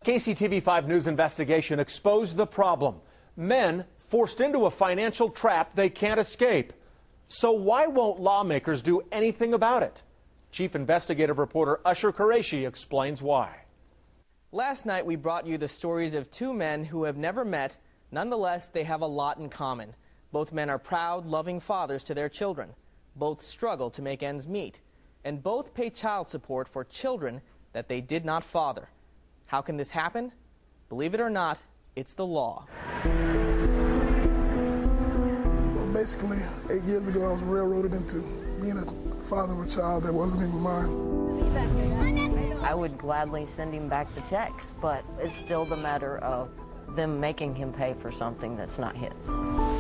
KCTV5 News investigation exposed the problem. Men forced into a financial trap they can't escape. So why won't lawmakers do anything about it? Chief investigative reporter Usher Qureshi explains why. Last night we brought you the stories of two men who have never met. Nonetheless, they have a lot in common. Both men are proud, loving fathers to their children. Both struggle to make ends meet. And both pay child support for children that they did not father. How can this happen? Believe it or not, it's the law. Basically, 8 years ago, I was railroaded into being a father of a child that wasn't even mine. I would gladly send him back the checks, but it's still the matter of them making him pay for something that's not his.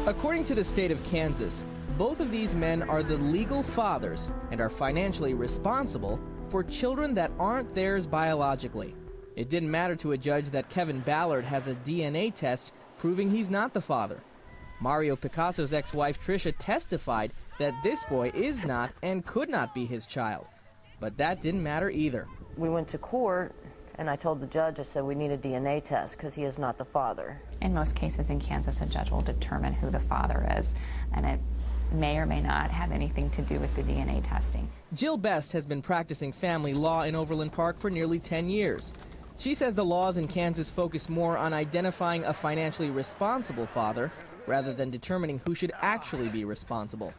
According to the state of Kansas, both of these men are the legal fathers and are financially responsible for children that aren't theirs biologically. It didn't matter to a judge that Kevin Ballard has a DNA test proving he's not the father. Mario Picasso's ex-wife Tricia testified that this boy is not and could not be his child. But that didn't matter either. We went to court, and I told the judge, I said, we need a DNA test because he is not the father. In most cases in Kansas, a judge will determine who the father is, and it may or may not have anything to do with the DNA testing. Jill Best has been practicing family law in Overland Park for nearly 10 years. She says the laws in Kansas focus more on identifying a financially responsible father rather than determining who should actually be responsible,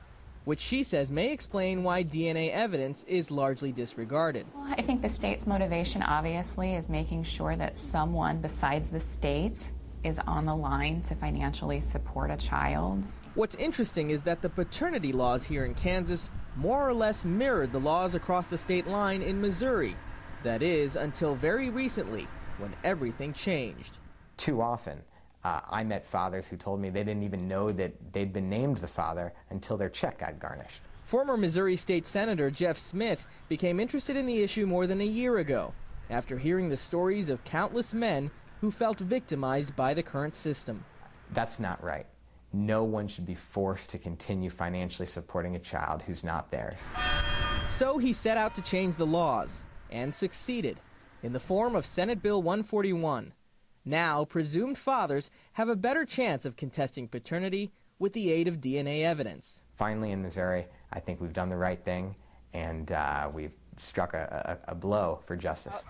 which she says may explain why DNA evidence is largely disregarded. Well, I think the state's motivation obviously is making sure that someone besides the state is on the line to financially support a child. What's interesting is that the paternity laws here in Kansas more or less mirrored the laws across the state line in Missouri. That is, until very recently, when everything changed. Too often, I met fathers who told me they didn't even know that they'd been named the father until their check got garnished. Former Missouri State Senator Jeff Smith became interested in the issue more than a year ago, after hearing the stories of countless men who felt victimized by the current system. That's not right. No one should be forced to continue financially supporting a child who's not theirs. So he set out to change the laws, and succeeded, in the form of Senate Bill 141. Now, presumed fathers have a better chance of contesting paternity with the aid of DNA evidence. Finally, in Missouri, I think we've done the right thing, and we've struck a blow for justice.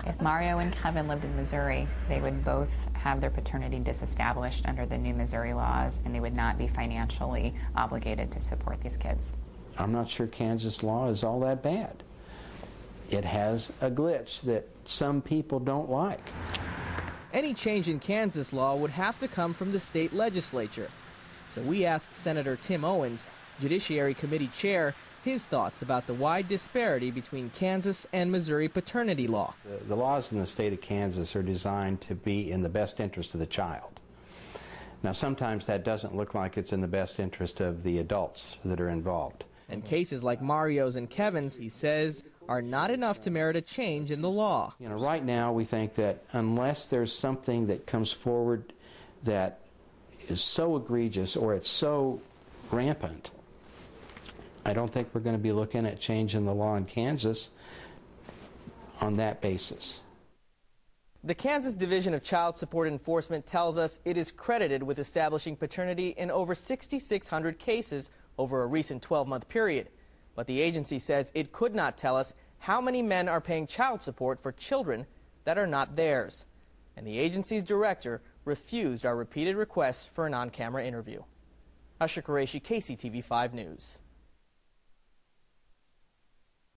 If Mario and Kevin lived in Missouri, they would both have their paternity disestablished under the new Missouri laws, and they would not be financially obligated to support these kids. I'm not sure Kansas law is all that bad. It has a glitch that some people don't like. Any change in Kansas law would have to come from the state legislature. So we asked Senator Tim Owens, Judiciary Committee Chair, his thoughts about the wide disparity between Kansas and Missouri paternity law. The laws in the state of Kansas are designed to be in the best interest of the child. Now, sometimes that doesn't look like it's in the best interest of the adults that are involved. And cases like Mario's and Kevin's, he says, are not enough to merit a change in the law. You know, right now we think that unless there's something that comes forward that is so egregious or it's so rampant, I don't think we're going to be looking at changing the law in Kansas on that basis. The Kansas Division of Child Support Enforcement tells us it is credited with establishing paternity in over 6,600 cases over a recent 12-month period. But the agency says it could not tell us how many men are paying child support for children that are not theirs. And the agency's director refused our repeated requests for an on-camera interview. Usher Qureshi, KCTV5 News.